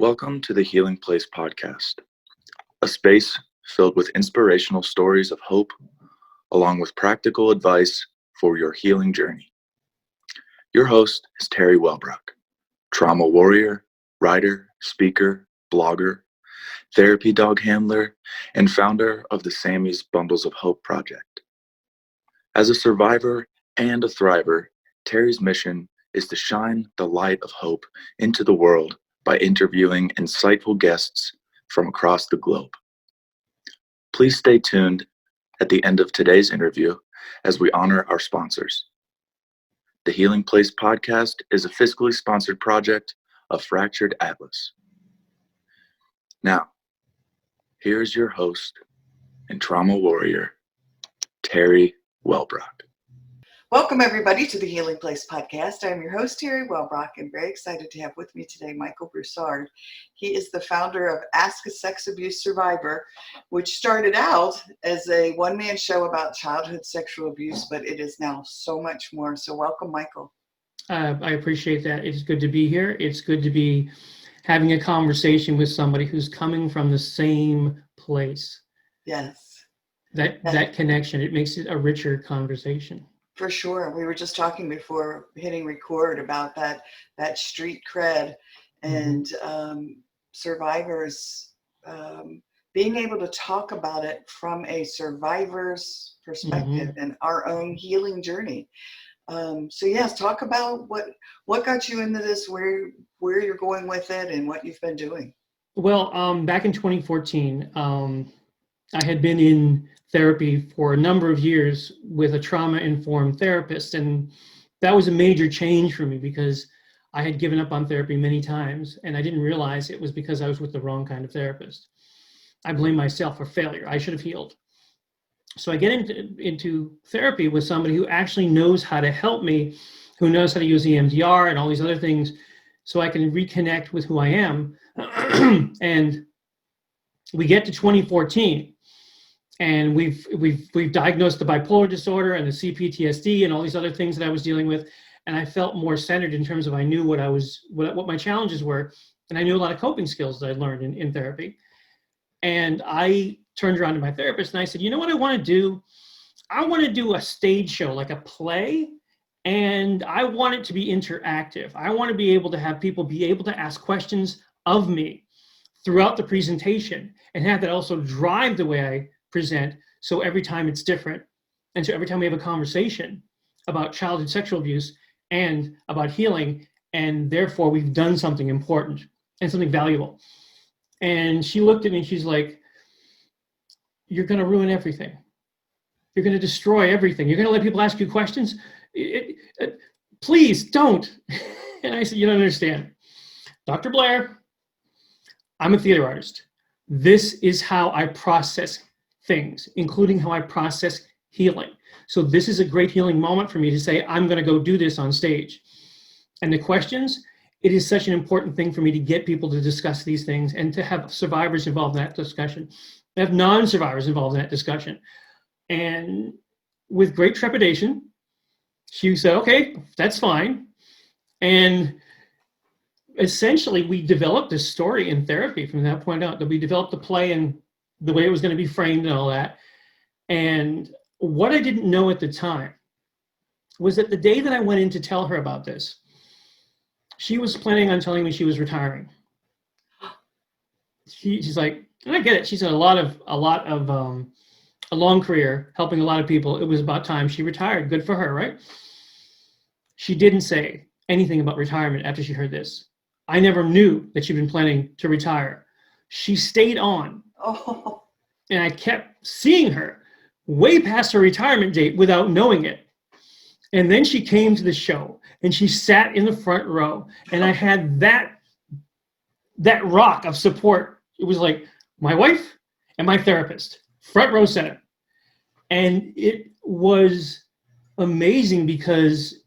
Welcome to the Healing Place podcast, a space filled with inspirational stories of hope, along with practical advice for your healing journey. Your host is Teri Wellbrock, trauma warrior, writer, speaker, blogger, therapy dog handler, and founder of the Sammy's Bundles of Hope project. As a survivor and a thriver, Teri's mission is to shine the light of hope into the world by interviewing insightful guests from across the globe. Please stay tuned at the end of today's interview as we honor our sponsors. The Healing Place podcast is a fiscally sponsored project of Fractured Atlas. Now, here's your host and trauma warrior, Teri Wellbrock. Welcome, everybody, to the Healing Place podcast. I'm your host, Teri Wellbrock, and very excited to have with me today Michael Broussard. He is the founder of Ask a Sex Abuse Survivor, which started out as a one-man show about childhood sexual abuse, but it is now so much more. So welcome, Michael. I appreciate that. It's good to be here. It's good to be having a conversation with somebody who's coming from the same place. Yes. That connection, it makes it a richer conversation. For sure. We were just talking before hitting record about that street cred and survivors being able to talk about it from a survivor's perspective and our own healing journey. So yes, talk about what got you into this, where you're going with it, and what you've been doing. Well, back in 2014, I had been in therapy for a number of years with a trauma-informed therapist, and that was a major change for me because I had given up on therapy many times, and I didn't realize it was because I was with the wrong kind of therapist. I blame myself for failure. I should have healed. So I get into therapy with somebody who actually knows how to help me, who knows how to use EMDR and all these other things, so I can reconnect with who I am. And we get to 2014. And we've diagnosed the bipolar disorder and the CPTSD and all these other things that I was dealing with, and I felt more centered in terms of I knew what my challenges were, and I knew a lot of coping skills that I learned in therapy. And I turned around to my therapist and I said, you know what I want to do? I want to do a stage show, like a play, and I want it to be interactive. I want to be able to have people be able to ask questions of me throughout the presentation and have that also drive the way I present, so every time it's different, and so every time we have a conversation about childhood sexual abuse and about healing, and therefore we've done something important and something valuable. And she looked at me and she's like, you're going to ruin everything. You're going to destroy everything. You're going to let people ask you questions? Please don't. And I said, you don't understand. Dr. Blair, I'm a theater artist. This is how I process things, including how I process healing. So this is a great healing moment for me to say, I'm going to go do this on stage. And the questions, it is such an important thing for me to get people to discuss these things and to have survivors involved in that discussion, to have non-survivors involved in that discussion. And with great trepidation, she said, okay, that's fine. And essentially, we developed this story in therapy from that point out, that we developed the play and the way it was going to be framed and all that. And what I didn't know at the time was that the day that I went in to tell her about this, she was planning on telling me she was retiring. She's like, and I get it. She's had a long career helping a lot of people. It was about time she retired. Good for her, right? She didn't say anything about retirement after she heard this. I never knew that she'd been planning to retire. She stayed on. Oh. And I kept seeing her way past her retirement date without knowing it. And then she came to the show and she sat in the front row, and I had that rock of support. It was like my wife and my therapist, front row center. And it was amazing because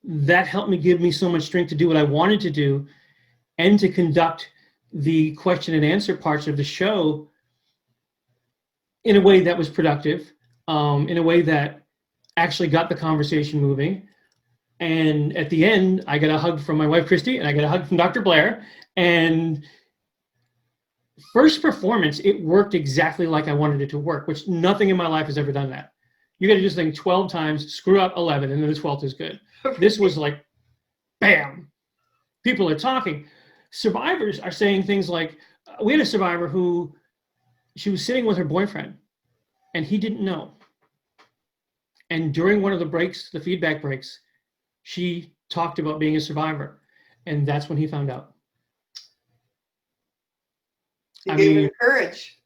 that helped me, give me so much strength to do what I wanted to do and to conduct the question and answer parts of the show in a way that was productive, in a way that actually got the conversation moving. And at the end, I got a hug from my wife, Christy, and I got a hug from Dr. Blair. And first performance, it worked exactly like I wanted it to work, which nothing in my life has ever done that. You got to just think 12 times, screw up 11, and then the 12th is good. This was like, bam, people are talking. Survivors are saying things like, we had a survivor who, she was sitting with her boyfriend, and he didn't know. And during one of the breaks, the feedback breaks, she talked about being a survivor, and that's when he found out. You gave her courage.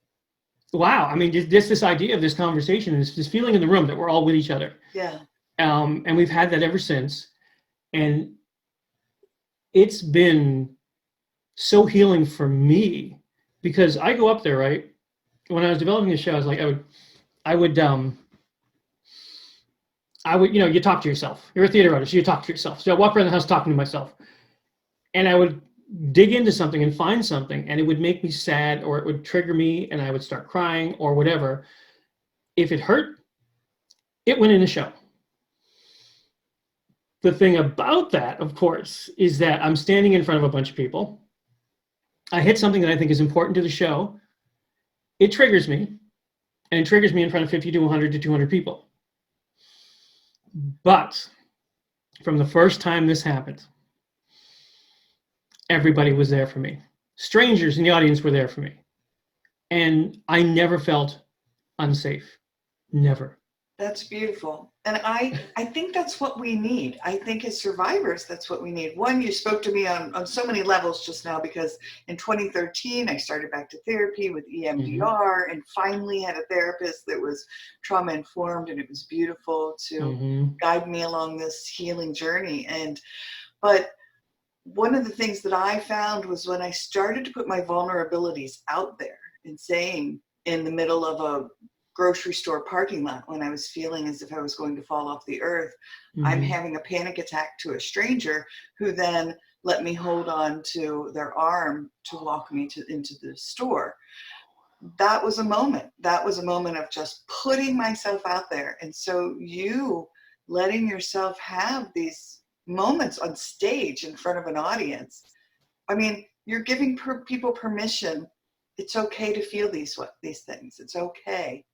Wow. I mean, just this idea of this conversation, this feeling in the room that we're all with each other. Yeah. And we've had that ever since. And it's been so healing for me because I go up there, right? When I was developing the show, I was like, I would, you talk to yourself. You're a theater artist, you talk to yourself. So I walk around the house talking to myself. And I would dig into something and find something, and it would make me sad, or it would trigger me, and I would start crying or whatever. If it hurt, it went in the show. The thing about that, of course, is that I'm standing in front of a bunch of people. I hit something that I think is important to the show. It triggers me, and it triggers me in front of 50 to 100 to 200 people. But from the first time this happened, everybody was there for me. Strangers in the audience were there for me. And I never felt unsafe. Never. That's beautiful. And I think that's what we need. I think as survivors, that's what we need. One, you spoke to me on so many levels just now, because in 2013, I started back to therapy with EMDR and finally had a therapist that was trauma informed, and it was beautiful to guide me along this healing journey. But one of the things that I found was when I started to put my vulnerabilities out there and saying in the middle of a grocery store parking lot, when I was feeling as if I was going to fall off the earth, I'm having a panic attack to a stranger who then let me hold on to their arm to walk me into the store. That was a moment. That was a moment of just putting myself out there. And so you letting yourself have these moments on stage in front of an audience. I mean, you're giving people permission. It's okay to feel these things. It's okay.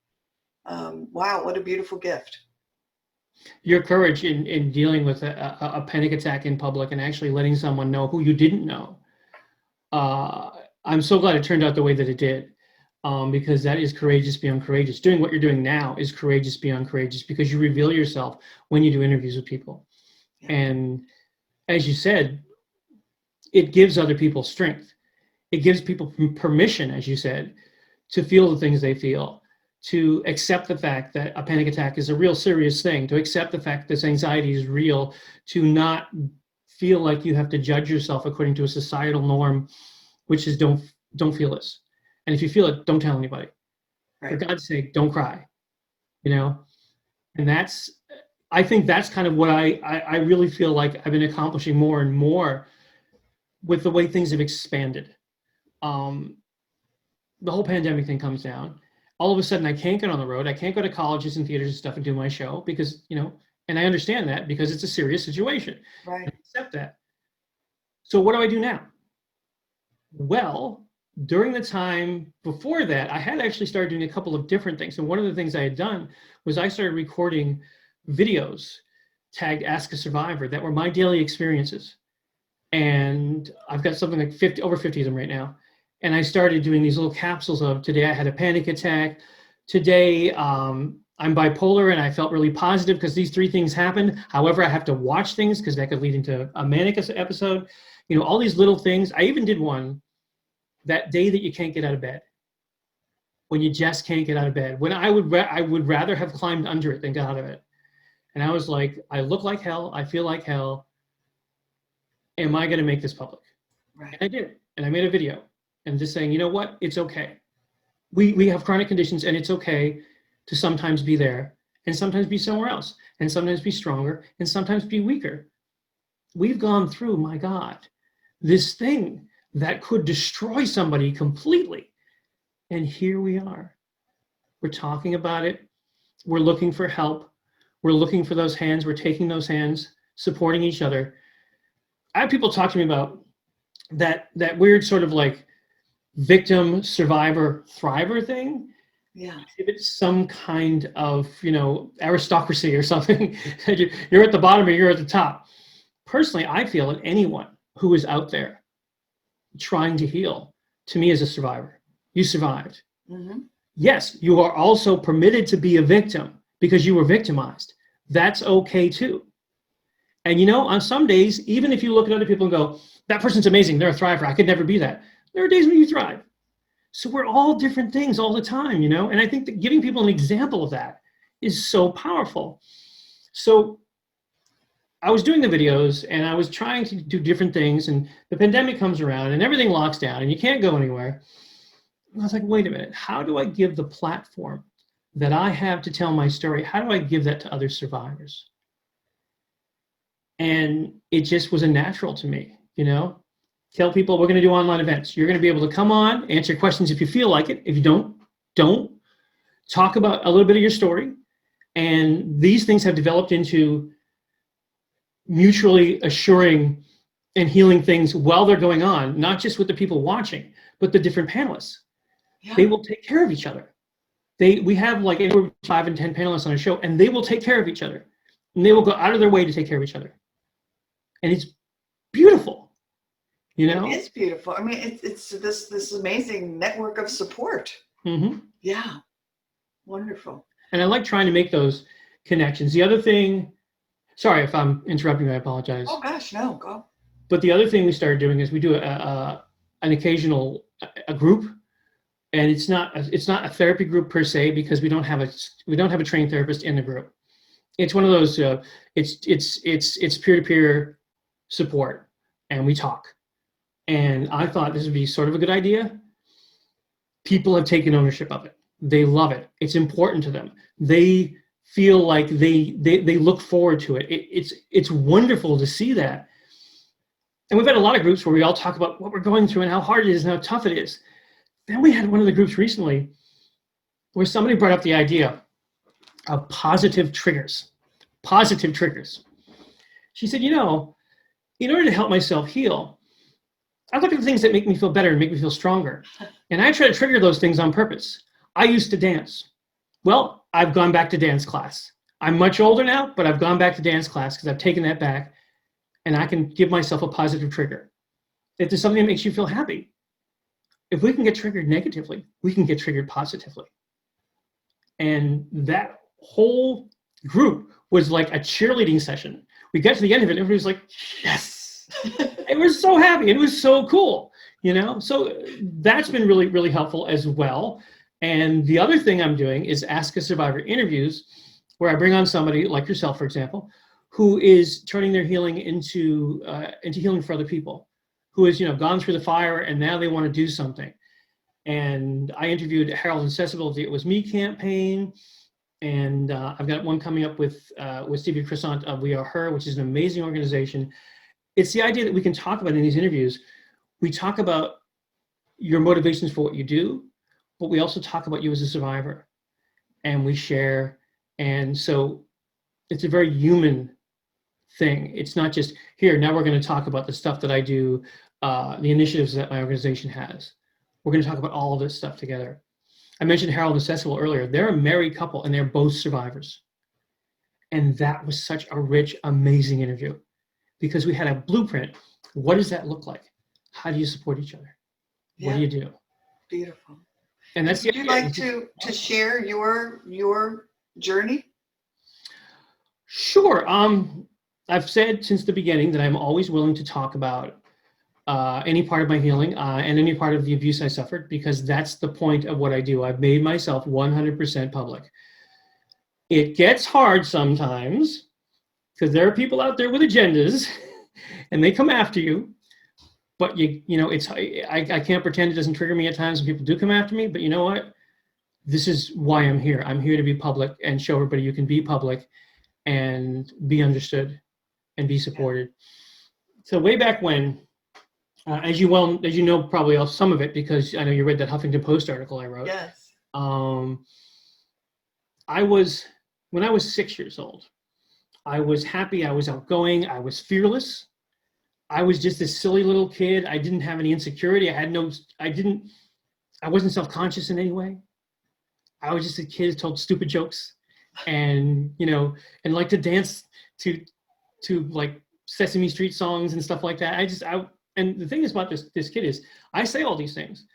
Wow, what a beautiful gift. Your courage in dealing with a panic attack in public and actually letting someone know who you didn't know. I'm so glad it turned out the way that it did, because that is courageous beyond courageous. Doing what you're doing now is courageous beyond courageous, because you reveal yourself when you do interviews with people. Yeah. And as you said, it gives other people strength. It gives people permission, as you said, to feel the things they feel, to accept the fact that a panic attack is a real serious thing, to accept the fact that this anxiety is real, to not feel like you have to judge yourself according to a societal norm, which is don't feel this. And if you feel it, don't tell anybody. Right. For God's sake, don't cry. And I think that's kind of what I really feel like I've been accomplishing more and more with the way things have expanded. The whole pandemic thing comes down. All of a sudden, I can't get on the road. I can't go to colleges and theaters and stuff and do my show because, and I understand that because it's a serious situation. Right. I accept that. So what do I do now? Well, during the time before that, I had actually started doing a couple of different things. And one of the things I had done was I started recording videos tagged Ask a Survivor that were my daily experiences. And I've got something like over 50 of them right now. And I started doing these little capsules of today I had a panic attack. Today I'm bipolar and I felt really positive because these 3 things happened. However, I have to watch things because that could lead into a manic episode. All these little things. I even did one that day that you can't get out of bed. When you just can't get out of bed. When I would rather have climbed under it than got out of it. And I was like, I look like hell. I feel like hell. Am I going to make this public? Right. And I did. And I made a video. And just saying, you know what? It's okay. We have chronic conditions, and it's okay to sometimes be there and sometimes be somewhere else and sometimes be stronger and sometimes be weaker. We've gone through, my God, this thing that could destroy somebody completely. And here we are. We're talking about it. We're looking for help. We're looking for those hands. We're taking those hands, supporting each other. I have people talk to me about that weird sort of like, victim, survivor, thriver thing. Yeah. If it's some kind of, aristocracy or something, you're at the bottom or you're at the top. Personally, I feel that anyone who is out there trying to heal, to me, is a survivor. You survived. Mm-hmm. Yes, you are also permitted to be a victim because you were victimized. That's okay too. And on some days, even if you look at other people and go, that person's amazing, they're a thriver, I could never be that. There are days when you thrive. So we're all different things all the time, and I think that giving people an example of that is so powerful. So I was doing the videos and I was trying to do different things, and the pandemic comes around and everything locks down and you can't go anywhere. And I was like, wait a minute, how do I give the platform that I have to tell my story? How do I give that to other survivors? And it just was a natural to me, Tell people we're going to do online events. You're going to be able to come on, answer questions if you feel like it. If you don't. Talk about a little bit of your story. And these things have developed into mutually assuring and healing things while they're going on, not just with the people watching, but the different panelists. Yeah. They will take care of each other. We have like anywhere 5 and 10 panelists on a show, and they will take care of each other. And they will go out of their way to take care of each other. And it's beautiful. It is beautiful. I mean, it's this amazing network of support. Mm-hmm. Yeah, wonderful. And I like trying to make those connections. The other thing, sorry if I'm interrupting you, I apologize. Oh gosh, no, go. But the other thing we started doing is we do an occasional group, and it's not a therapy group per se because we don't have a trained therapist in the group. It's one of those. It's peer-to-peer support, and we talk. And I thought this would be sort of a good idea. People have taken ownership of it. They love it. It's important to them. They feel like they look forward to it. It's wonderful to see that. And we've had a lot of groups where we all talk about what we're going through and how hard it is and how tough it is. Then we had one of the groups recently where somebody brought up the idea of positive triggers. Positive triggers. She said, in order to help myself heal, I look at the things that make me feel better and make me feel stronger. And I try to trigger those things on purpose. I used to dance. Well, I've gone back to dance class. I'm much older now, but I've gone back to dance class because I've taken that back, and I can give myself a positive trigger. If there's something that makes you feel happy, if we can get triggered negatively, we can get triggered positively. And that whole group was like a cheerleading session. We got to the end of it, and everybody was like, yes. It was so happy. It was so cool, So that's been really, really helpful as well. And the other thing I'm doing is Ask a Survivor interviews, where I bring on somebody like yourself, for example, who is turning their healing into healing for other people, who has gone through the fire and now they want to do something. And I interviewed Harold and Cecil, the It Was Me campaign, and I've got one coming up with Stevie Crescent of We Are Her, which is an amazing organization. It's the idea that we can talk about in these interviews. We talk about your motivations for what you do, but we also talk about you as a survivor, and we share. And so it's a very human thing. It's not just here, now we're going to talk about the stuff that I do, the initiatives that my organization has. We're going to talk about all of this stuff together. I mentioned Harold and Cecil earlier. They're a married couple and they're both survivors. And that was such a rich, amazing interview because we had a blueprint. What does that look like? How do you support each other? Yeah. What do you do? Beautiful. And that's Would you like to share your journey? Sure. I've said since the beginning that I'm always willing to talk about any part of my healing and any part of the abuse I suffered, because that's the point of what I do. I've made myself 100% public. It gets hard sometimes because there are people out there with agendas and they come after you. But I can't pretend it doesn't trigger me at times when people do come after me. But you know what? This is why I'm here. I'm here to be public and show everybody you can be public and be understood and be supported. So way back when, as you know, probably some of it, because I know you read that Huffington Post article I wrote. Yes. When I was 6 years old, I was happy, I was outgoing, I was fearless. I was just this silly little kid. I didn't have any insecurity. I didn't I wasn't self-conscious in any way. I was just a kid who told stupid jokes and, and liked to dance to like Sesame Street songs and stuff like that. And the thing is about this kid is I say all these things.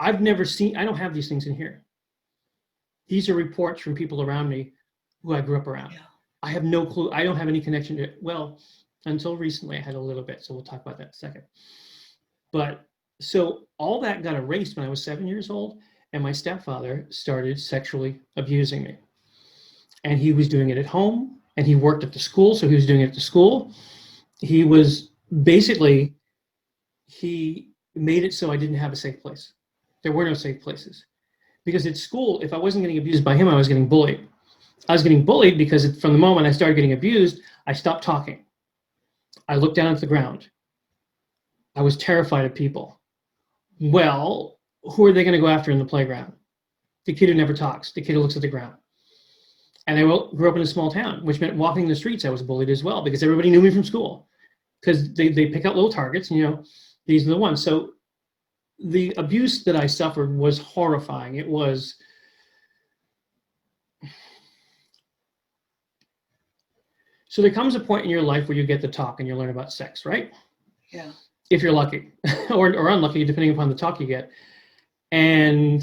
I don't have these things in here. These are reports from people around me who I grew up around. Yeah. I have no clue. I don't have any connection to it. Well, until recently I had a little bit. So we'll talk about that in a second. But so all that got erased when I was 7 years old, and my stepfather started sexually abusing me. And he was doing it at home, and he worked at the school, so he was doing it at the school. He made it so I didn't have a safe place. There were no safe places. Because at school, if I wasn't getting abused by him, I was getting bullied. I was getting bullied because from the moment I started getting abused, I stopped talking. I looked down at the ground. I was terrified of people. Well, who are they going to go after in the playground? The kid who never talks, the kid who looks at the ground. And I grew up in a small town, which meant walking the streets, I was bullied as well because everybody knew me from school. Because they pick out little targets, these are the ones. So the abuse that I suffered was horrifying. It was, so there comes a point in your life where you get to talk and you learn about sex, right? Yeah. If you're lucky or unlucky, depending upon the talk you get. And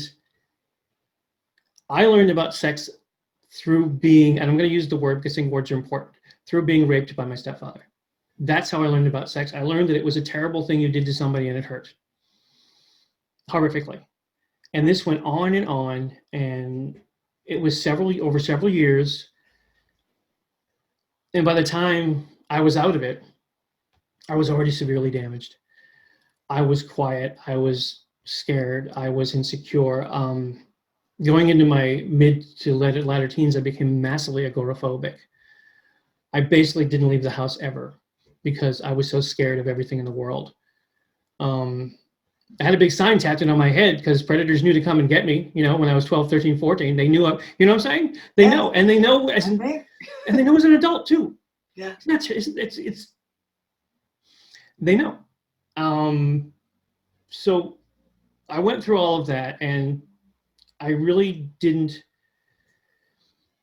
I learned about sex through being, and I'm going to use the word because saying words are important, through being raped by my stepfather. That's how I learned about sex. I learned that it was a terrible thing you did to somebody and it hurt horrifically. And this went on, and it was over several years. And by the time I was out of it, I was already severely damaged. I was quiet. I was scared. I was insecure. Going into my mid to latter teens, I became massively agoraphobic. I basically didn't leave the house ever because I was so scared of everything in the world. I had a big sign tattooed on my head because predators knew to come and get me, when I was 12, 13, 14. They knew, you know what I'm saying? They know, and they know and they know as an adult too. Yeah. It's they know. So I went through all of that, and I really didn't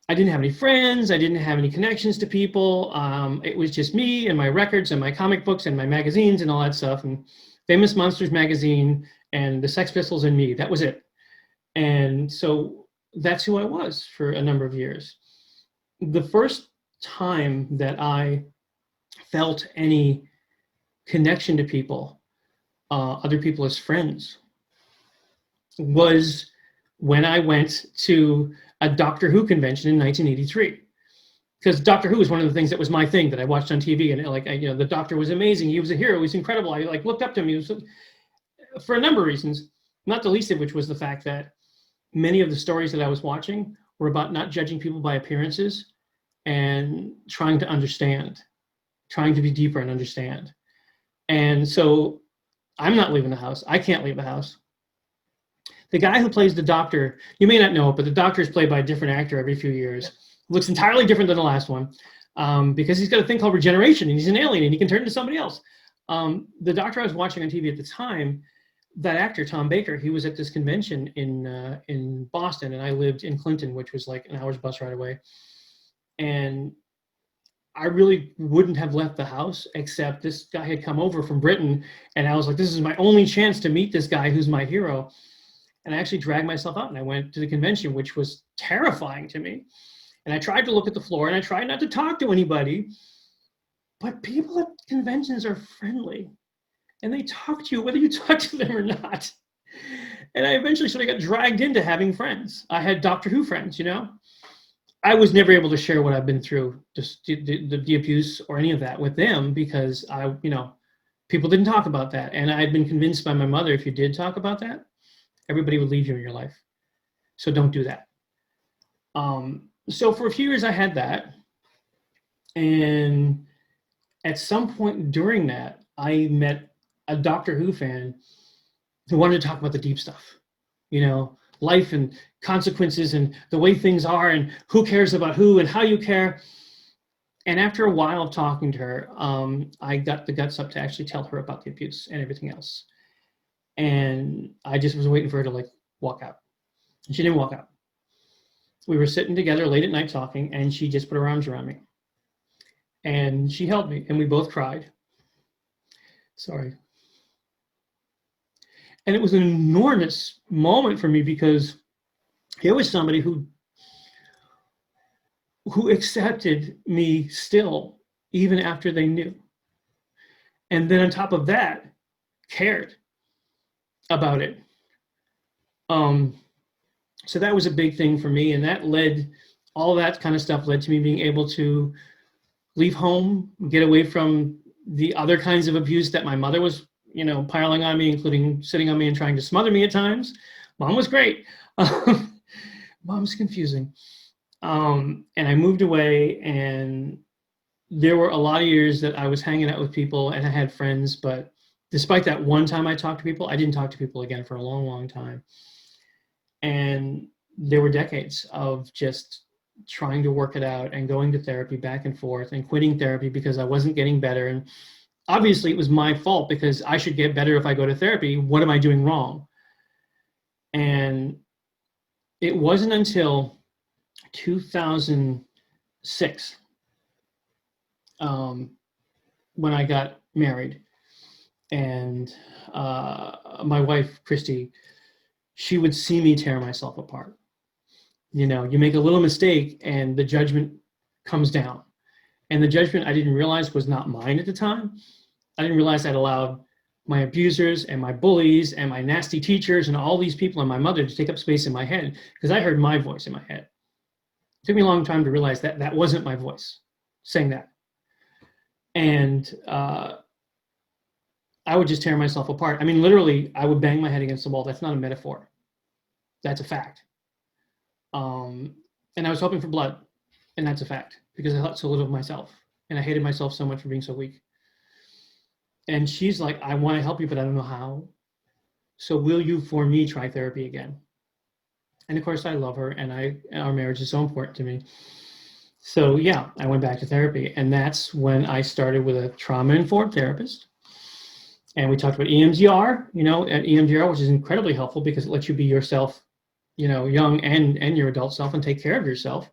have any friends. I didn't have any connections to people. It was just me and my records and my comic books and my magazines and all that stuff, and Famous Monsters magazine and the Sex Pistols and me. That was it. And so that's who I was for a number of years. The first time that I felt any connection to people, other people as friends, was when I went to a Doctor Who convention in 1983. Because Doctor Who was one of the things that was my thing that I watched on TV, and the Doctor was amazing. He was a hero. He was incredible. I looked up to him. He was, for a number of reasons, not the least of which was the fact that many of the stories that I was watching were about not judging people by appearances and trying to understand, trying to be deeper and understand. And so I'm not leaving the house. I can't leave the house. The guy who plays the Doctor, you may not know it, but the Doctor is played by a different actor every few years. Looks entirely different than the last one because he's got a thing called regeneration, and he's an alien, and he can turn into somebody else. The Doctor I was watching on TV at the time, that actor, Tom Baker, he was at this convention in Boston, and I lived in Clinton, which was like an hour's bus ride away. And I really wouldn't have left the house, except this guy had come over from Britain, and I was like, this is my only chance to meet this guy who's my hero. And I actually dragged myself out, and I went to the convention, which was terrifying to me. And I tried to look at the floor, and I tried not to talk to anybody. But people at conventions are friendly, and they talk to you whether you talk to them or not. And I eventually sort of got dragged into having friends. I had Doctor Who friends, I was never able to share what I've been through, just the abuse or any of that with them because people didn't talk about that. And I'd been convinced by my mother, if you did talk about that, everybody would leave you in your life. So don't do that. So for a few years I had that. And at some point during that, I met a Doctor Who fan who wanted to talk about the deep stuff, life and consequences and the way things are and who cares about who and how you care. And after a while of talking to her, I got the guts up to actually tell her about the abuse and everything else. And I just was waiting for her to walk out. And she didn't walk out. We were sitting together late at night talking, and she just put her arms around me. And she held me, and we both cried. Sorry. And it was an enormous moment for me, because here was somebody who accepted me still, even after they knew. And then on top of that, cared about it. So that was a big thing for me, and that led, all that kind of stuff led to me being able to leave home, get away from the other kinds of abuse that my mother was, piling on me, including sitting on me and trying to smother me at times. Mom was great. Mom's confusing. And I moved away, and there were a lot of years that I was hanging out with people and I had friends, but despite that one time I talked to people, I didn't talk to people again for a long, long time. And there were decades of just trying to work it out and going to therapy back and forth and quitting therapy because I wasn't getting better. And obviously it was my fault, because I should get better if I go to therapy. What am I doing wrong? And it wasn't until 2006 when I got married, and my wife, Christy, she would see me tear myself apart. You make a little mistake and the judgment comes down. And the judgment I didn't realize was not mine at the time. I didn't realize I'd allowed my abusers and my bullies and my nasty teachers and all these people and my mother to take up space in my head, because I heard my voice in my head. It took me a long time to realize that that wasn't my voice saying that. And I would just tear myself apart. I mean, literally, I would bang my head against the wall. That's not a metaphor. That's a fact. And I was hoping for blood, and that's a fact, because I thought so little of myself, and I hated myself so much for being so weak. And she's like, I want to help you, but I don't know how. So will you, for me, try therapy again? And of course, I love her, and our marriage is so important to me. So yeah, I went back to therapy, and that's when I started with a trauma-informed therapist. And we talked about EMDR, at EMDR, which is incredibly helpful because it lets you be yourself, young and your adult self, and take care of yourself.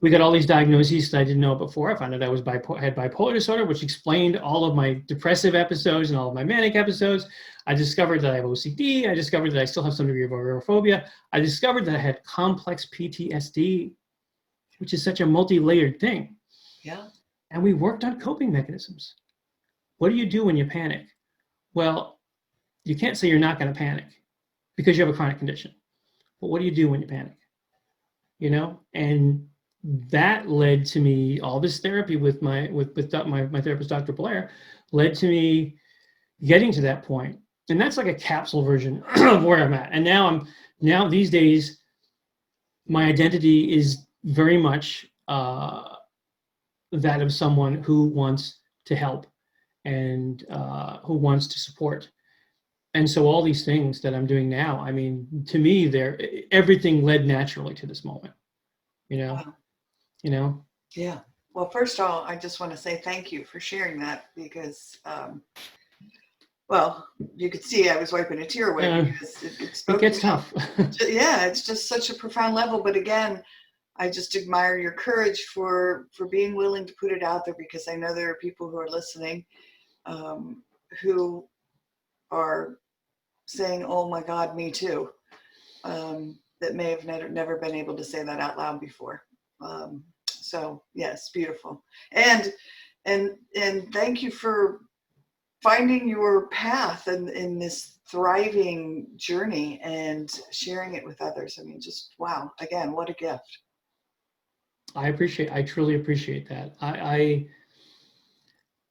We got all these diagnoses that I didn't know before. I found out I had bipolar disorder, which explained all of my depressive episodes and all of my manic episodes. I discovered that I have OCD. I discovered that I still have some degree of agoraphobia. I discovered that I had complex PTSD, which is such a multi-layered thing. Yeah. And we worked on coping mechanisms. What do you do when you panic? Well, you can't say you're not going to panic because you have a chronic condition. But what do you do when you panic? And that led to me, all this therapy with my therapist, Dr. Blair, led to me getting to that point. And that's like a capsule version of where I'm at. And now these days, my identity is very much that of someone who wants to help and who wants to support. And so all these things that I'm doing now, I mean, to me, everything led naturally to this moment, Wow. Yeah. Well, first of all, I just want to say thank you for sharing that, because, well, you could see I was wiping a tear away because it gets tough. Yeah, it's just such a profound level. But again, I just admire your courage for being willing to put it out there, because I know there are people who are listening who are saying, oh my God, me too, that may have never been able to say that out loud before. So yes, beautiful. And thank you for finding your path in this thriving journey and sharing it with others. I mean, just wow, again, what a gift. I truly appreciate that.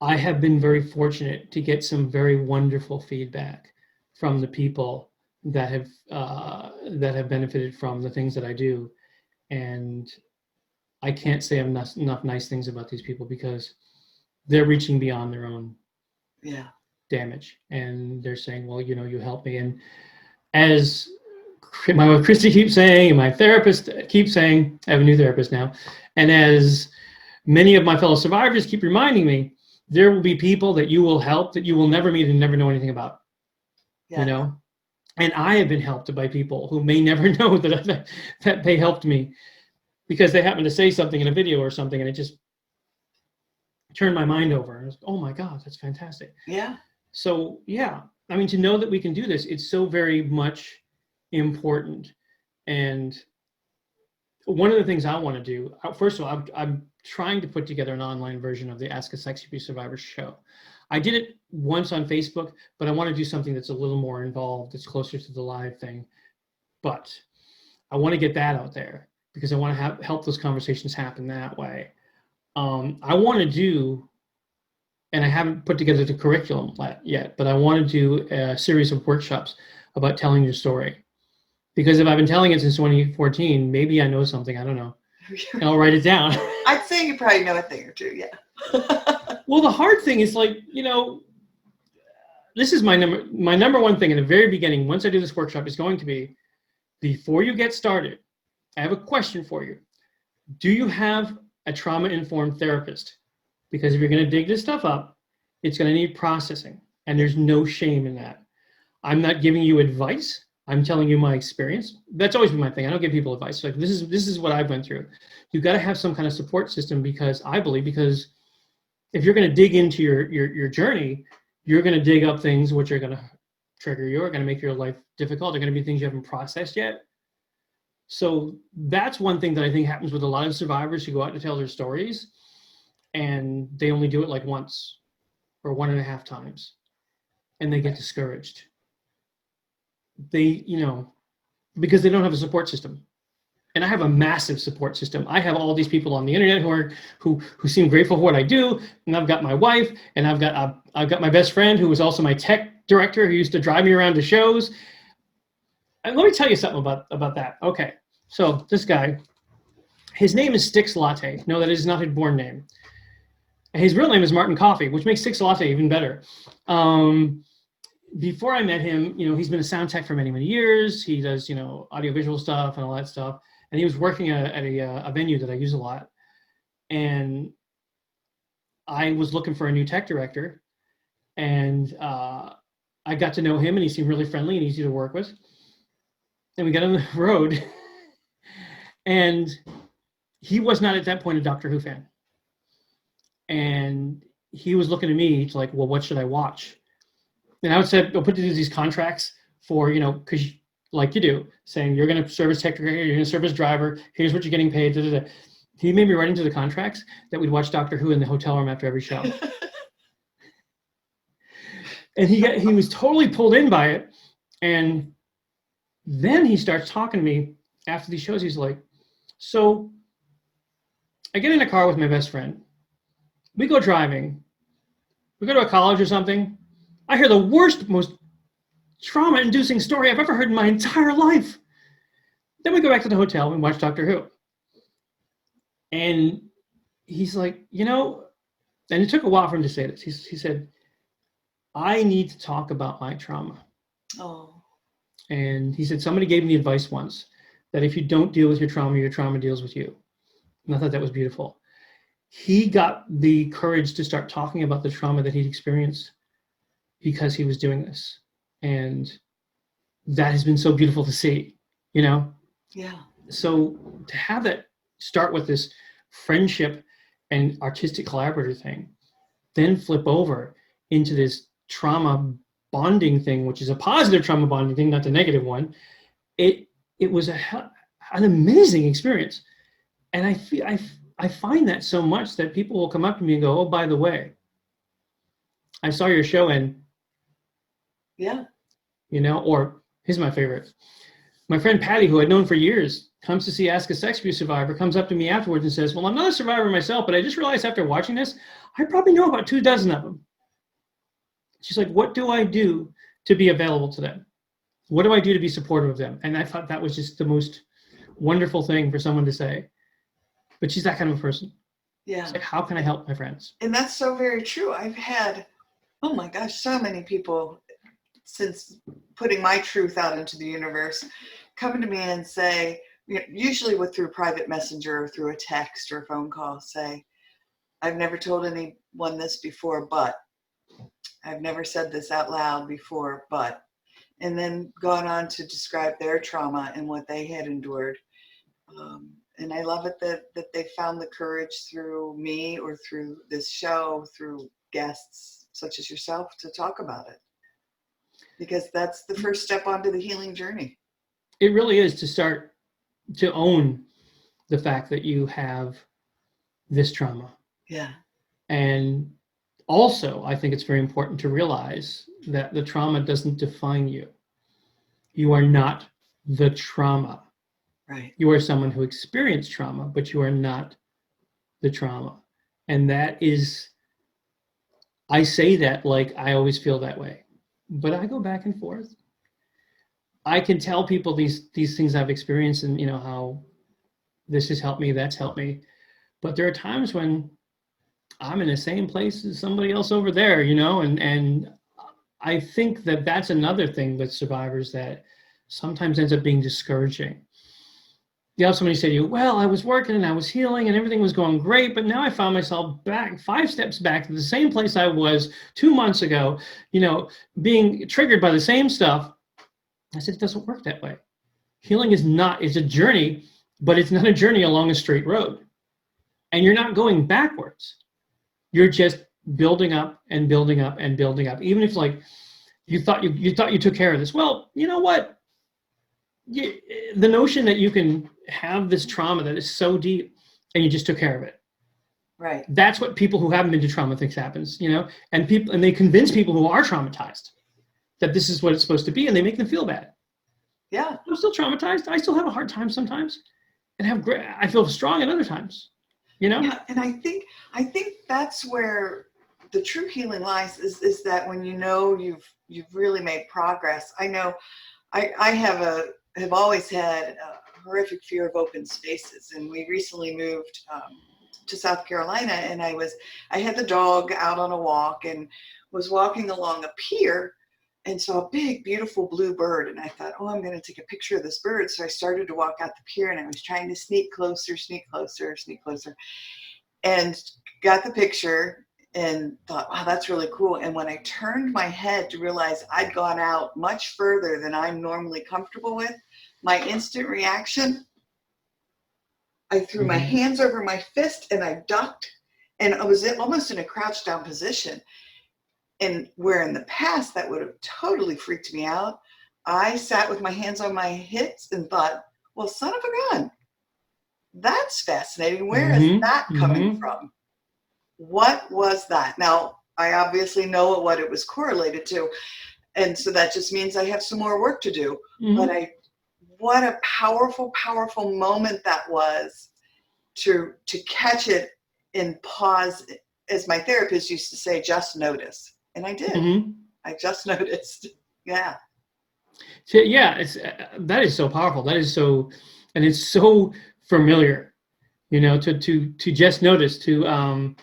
I have been very fortunate to get some very wonderful feedback from the people that have benefited from the things that I do. And I can't say enough nice things about these people, because they're reaching beyond their own damage. And they're saying, well, you helped me. And as my wife Christy keeps saying, and my therapist keeps saying, I have a new therapist now, and as many of my fellow survivors keep reminding me, there will be people that you will help that you will never meet and never know anything about. And I have been helped by people who may never know that they helped me because they happened to say something in a video or something, and it just turned my mind over. And I was like, oh my God, that's fantastic. Yeah. So yeah, I mean, to know that we can do this, it's so very much important. And one of the things I want to do, first of all, I'm trying to put together an online version of the Ask a Sex Abuse Survivor show. I did it once on Facebook, but I want to do something that's a little more involved, that's closer to the live thing. But I want to get that out there because I want to help those conversations happen that way. I want to do, and I haven't put together the curriculum yet, but I want to do a series of workshops about telling your story. Because if I've been telling it since 2014, maybe I know something, I don't know. And I'll write it down. I'd say you probably know a thing or two, yeah. Well, the hard thing is, like, you know, this is my number one thing in the very beginning, once I do this workshop, is going to be, before you get started, I have a question for you. Do you have a trauma-informed therapist? Because if you're going to dig this stuff up, it's going to need processing, and there's no shame in that. I'm not giving you advice. I'm telling you my experience. That's always been my thing. I don't give people advice. Like, this is what I've went through. You've got to have some kind of support system because if you're going to dig into your journey, you're going to dig up things which are going to trigger you, are going to make your life difficult. They're going to be things you haven't processed yet. So that's one thing that I think happens with a lot of survivors who go out to tell their stories, and they only do it like once or 1.5 times, and they get discouraged. They, because they don't have a support system. And I have a massive support system. I have all these people on the internet who seem grateful for what I do, and I've got my wife, and I've got my best friend who was also my tech director who used to drive me around to shows. And let me tell you something about that. Okay, so this guy, his name is Styx Latte. No, that is not his born name. His real name is Martin Coffee, which makes Styx Latte even better. Before I met him, he's been a sound tech for many, many years. He does, audiovisual stuff and all that stuff. And he was working at a venue that I use a lot. And I was looking for a new tech director. And I got to know him, and he seemed really friendly and easy to work with. And we got on the road. And he was not at that point a Doctor Who fan. And he was looking at me like, well, what should I watch? And I would say, I'll put together these contracts for, because like you do, saying you're going to serve as tech director, you're going to serve as driver, here's what you're getting paid. Da, da, da. He made me write into the contracts that we'd watch Doctor Who in the hotel room after every show. And he was totally pulled in by it. And then he starts talking to me after these shows. He's like, so I get in a car with my best friend. We go driving. We go to a college or something. I hear the worst, most trauma-inducing story I've ever heard in my entire life. Then we go back to the hotel and watch Doctor Who. And he's like, and it took a while for him to say this. He said, I need to talk about my trauma. Oh. And he said, somebody gave me advice once that if you don't deal with your trauma deals with you. And I thought that was beautiful. He got the courage to start talking about the trauma that he'd experienced because he was doing this. And that has been so beautiful to see, Yeah. So to have that start with this friendship and artistic collaborator thing, then flip over into this trauma bonding thing, which is a positive trauma bonding thing, not the negative one. It was an amazing experience. And I find that so much that people will come up to me and go, oh, by the way, I saw your show and yeah. Or here's my favorite. My friend Patty, who I'd known for years, comes to see Ask a Sex Abuse Survivor, comes up to me afterwards and says, well, I'm not a survivor myself, but I just realized after watching this, I probably know about 24 of them. She's like, what do I do to be available to them? What do I do to be supportive of them? And I thought that was just the most wonderful thing for someone to say. But she's that kind of a person. Yeah. It's like, how can I help my friends? And that's so very true. I've had, oh my gosh, so many people since putting my truth out into the universe come to me and say, usually through private messenger or through a text or a phone call, say, I've never told anyone this before, but I've never said this out loud before, but, and then gone on to describe their trauma and what they had endured. And I love it that they found the courage through me or through this show, through guests such as yourself, to talk about it. Because that's the first step onto the healing journey. It really is, to start to own the fact that you have this trauma. Yeah. And also, I think it's very important to realize that the trauma doesn't define you. You are not the trauma. Right. You are someone who experienced trauma, but you are not the trauma. And that is, I say that like I always feel that way, but I go back and forth. I can tell people these things I've experienced and, how this has helped me, that's helped me. But there are times when I'm in the same place as somebody else over there, and I think that that's another thing with survivors that sometimes ends up being discouraging. You have somebody say to you, well, I was working and I was healing and everything was going great, but now I found myself back 5 steps back to the same place I was 2 months ago, being triggered by the same stuff. I said, it doesn't work that way. Healing it's a journey, but it's not a journey along a straight road. And you're not going backwards. You're just building up and building up and building up. Even if you thought you took care of this. Well, you know what? The notion that you can have this trauma that is so deep and you just took care of it. Right. That's what people who haven't been to trauma thinks happens, and they convince people who are traumatized that this is what it's supposed to be, and they make them feel bad. Yeah. I'm still traumatized. I still have a hard time sometimes, and I feel strong at other times, Yeah, and I think that's where the true healing lies, is that when you've really made progress. I know I have always had a horrific fear of open spaces, and we recently moved to South Carolina, and I had the dog out on a walk and was walking along a pier and saw a big, beautiful blue bird. And I thought, I'm going to take a picture of this bird. So I started to walk out the pier, and I was trying to sneak closer, and got the picture and thought, wow, that's really cool. And when I turned my head to realize I'd gone out much further than I'm normally comfortable with, my instant reaction, I threw my hands over my fist and I ducked, and I was almost in a crouched down position. And where in the past that would have totally freaked me out, I sat with my hands on my hips and thought, well, son of a gun, that's fascinating. Where is that coming from? What was that? Now, I obviously know what it was correlated to. And so that just means I have some more work to do. But what a powerful, powerful moment that was to catch it and pause. As my therapist used to say, just notice. And I did. I just noticed. Yeah. So, yeah, that is so powerful. That is so, and it's so familiar, to just notice, to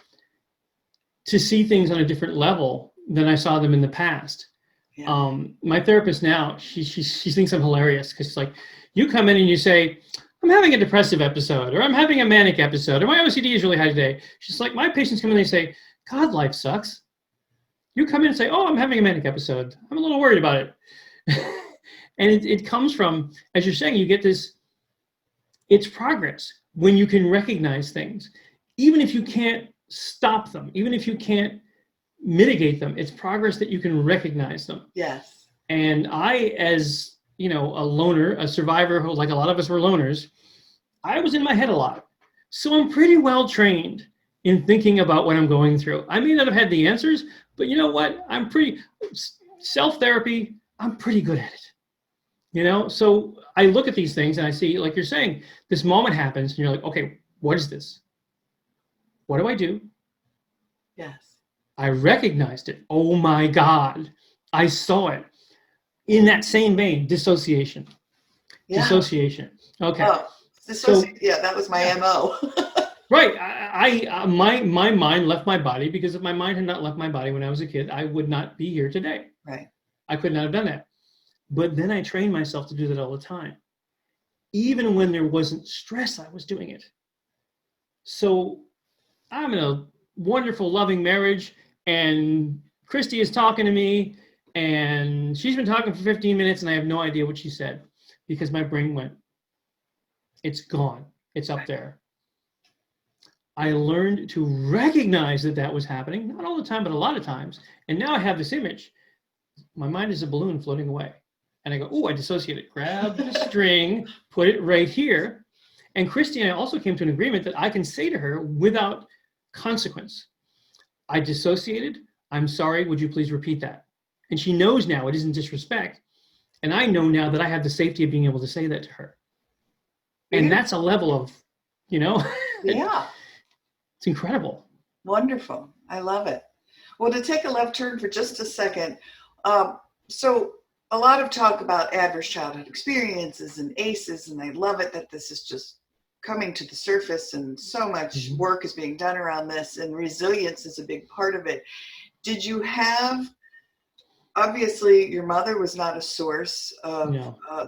see things on a different level than I saw them in the past. Yeah. My therapist now, she thinks I'm hilarious, because it's like, you come in and you say, I'm having a depressive episode, or I'm having a manic episode, or my OCD is really high today. She's like, my patients come in and they say, God, life sucks. You come in and say, oh, I'm having a manic episode. I'm a little worried about it. And it comes from, as you're saying, you get this, it's progress when you can recognize things. Even if you can't stop them, even if you can't mitigate them, it's progress that you can recognize them. Yes. And I, as, a loner, a survivor who, like a lot of us were loners, I was in my head a lot. So I'm pretty well trained in thinking about what I'm going through. I may not have had the answers, but you know what? Self-therapy, I'm pretty good at it. So I look at these things and I see, like you're saying, this moment happens and you're like, okay, what is this? What do I do? Yes. I recognized it. Oh my God. I saw it. In that same vein, dissociation. Yeah. Dissociation. Okay. Oh, yeah, that was my MO. Right. My mind left my body, because if my mind had not left my body when I was a kid, I would not be here today. Right. I could not have done that. But then I trained myself to do that all the time. Even when there wasn't stress, I was doing it. So I'm in a wonderful, loving marriage, and Christy is talking to me, And she's been talking for 15 minutes and I have no idea what she said because my brain went, it's gone. It's up there. I learned to recognize that that was happening, not all the time, but a lot of times. And now I have this image. My mind is a balloon floating away. And I go, oh, I dissociate it. Grab the string, put it right here. And Christy and I also came to an agreement that I can say to her without consequence, I dissociated. I'm sorry. Would you please repeat that? And she knows now it isn't disrespect. And I know now that I have the safety of being able to say that to her. And that's a level of, Yeah. It's incredible. Wonderful. I love it. Well, to take a left turn for just a second. So a lot of talk about adverse childhood experiences and ACEs, and I love it that this is just coming to the surface and so much work is being done around this, and resilience is a big part of it. Did you have, obviously your mother was not a source of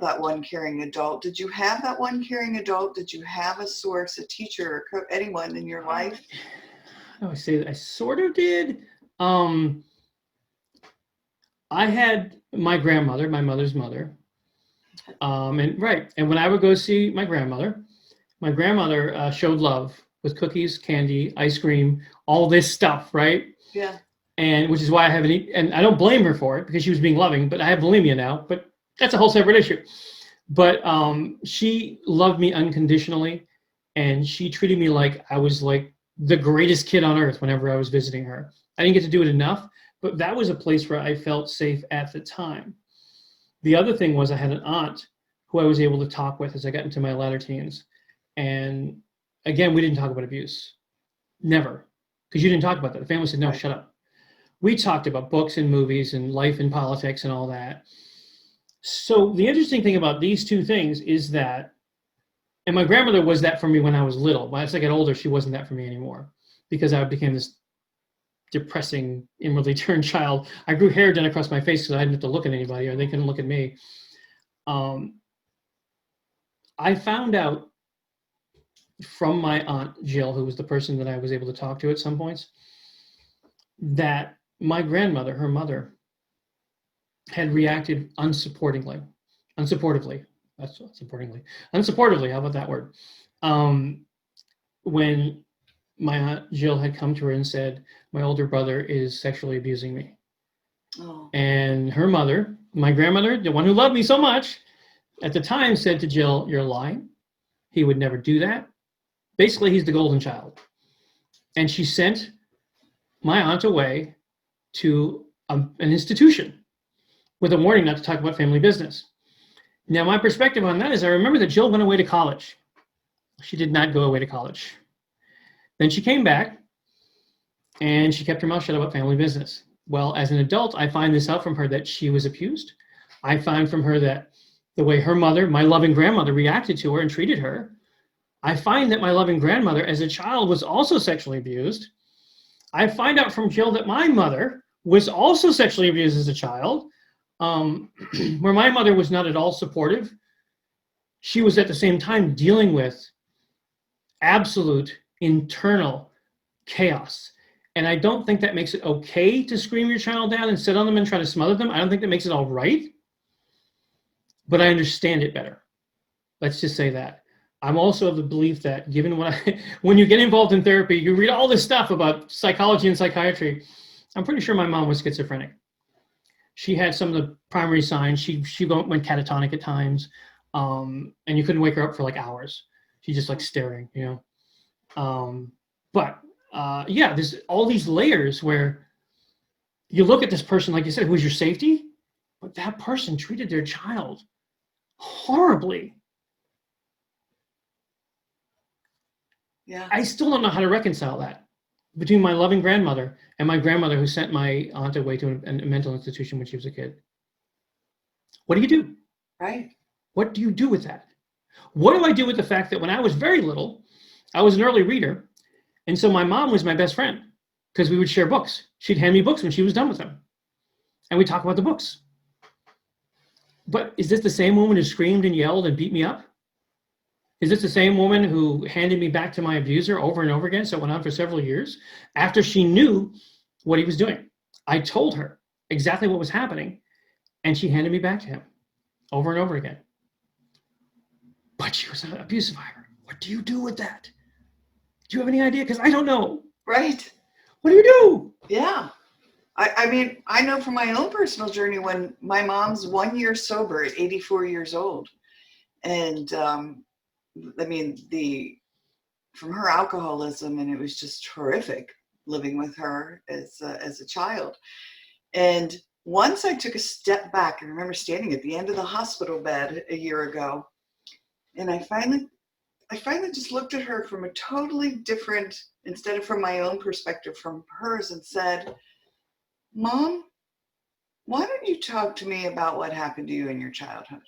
that one caring adult. Did you have that one caring adult? Did you have a source, a teacher, or anyone in your life? I would say that I sort of did. I had my grandmother, my mother's mother. And when I would go see my grandmother showed love with cookies, candy, ice cream, all this stuff, right? Yeah. And which is why I haven't eaten, and I don't blame her for it because she was being loving, but I have bulimia now, but that's a whole separate issue. But she loved me unconditionally, and she treated me like I was like the greatest kid on earth whenever I was visiting her. I didn't get to do it enough, but that was a place where I felt safe at the time. The other thing was I had an aunt who I was able to talk with as I got into my latter teens. And again, we didn't talk about abuse. Never. Because you didn't talk about that. The family said, no, Right. Shut up. We talked about books and movies and life and politics and all that. So the interesting thing about these two things is that, and my grandmother was that for me when I was little. But as I got older, she wasn't that for me anymore because I became this depressing, inwardly turned child. I grew hair down across my face because I didn't have to look at anybody or they couldn't look at me. I found out from my aunt Jill, who was the person that I was able to talk to at some points, that my grandmother, her mother, had reacted unsupportively. How about that word? When my aunt Jill had come to her and said, my older brother is sexually abusing me. Oh. And her mother, my grandmother, the one who loved me so much, at the time said to Jill, you're lying. He would never do that. Basically, he's the golden child. And she sent my aunt away to an institution with a warning not to talk about family business. Now, my perspective on that is I remember that Jill went away to college. She did not go away to college. Then she came back and she kept her mouth shut about family business. Well, as an adult, I find this out from her that she was abused. I find from her that the way her mother, my loving grandmother, reacted to her and treated her. I find that my loving grandmother as a child was also sexually abused. I find out from Jill that my mother was also sexually abused as a child, where my mother was not at all supportive. She was at the same time dealing with absolute internal chaos. And I don't think that makes it okay to scream your child down and sit on them and try to smother them. I don't think that makes it all right. But I understand it better. Let's just say that. I'm also of the belief that given when you get involved in therapy, you read all this stuff about psychology and psychiatry. I'm pretty sure my mom was schizophrenic. She had some of the primary signs. She went catatonic at times, and you couldn't wake her up for like hours. She's just like staring, there's all these layers where you look at this person, like you said, who's your safety, but that person treated their child horribly. Yeah. I still don't know how to reconcile that between my loving grandmother and my grandmother who sent my aunt away to a mental institution when she was a kid. What do you do? Right. What do you do with that? What do I do with the fact that when I was very little, I was an early reader, and so my mom was my best friend because we would share books. She'd hand me books when she was done with them, and we'd talk about the books. But is this the same woman who screamed and yelled and beat me up? Is this the same woman who handed me back to my abuser over and over again? So it went on for several years after she knew what he was doing. I told her exactly what was happening. And she handed me back to him over and over again. But she was an abuse survivor. What do you do with that? Do you have any idea? Because I don't know. Right. What do you do? Yeah. I mean, I know from my own personal journey when my mom's 1 year sober at 84 years old. And I mean, from her alcoholism, and it was just horrific living with her as a child. And once I took a step back, I remember standing at the end of the hospital bed a year ago, and I finally just looked at her from a totally different, instead of from my own perspective, from hers, and said, Mom, why don't you talk to me about what happened to you in your childhood?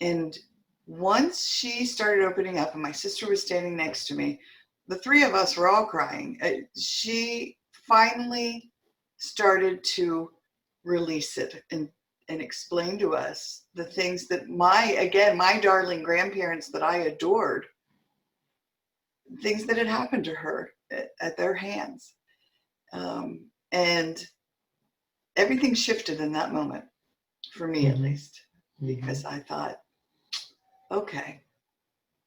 And once she started opening up, and my sister was standing next to me, the three of us were all crying. She finally started to release it and explain to us the things that my darling grandparents that I adored, things that had happened to her at their hands. And everything shifted in that moment, for me at least, because I thought, okay,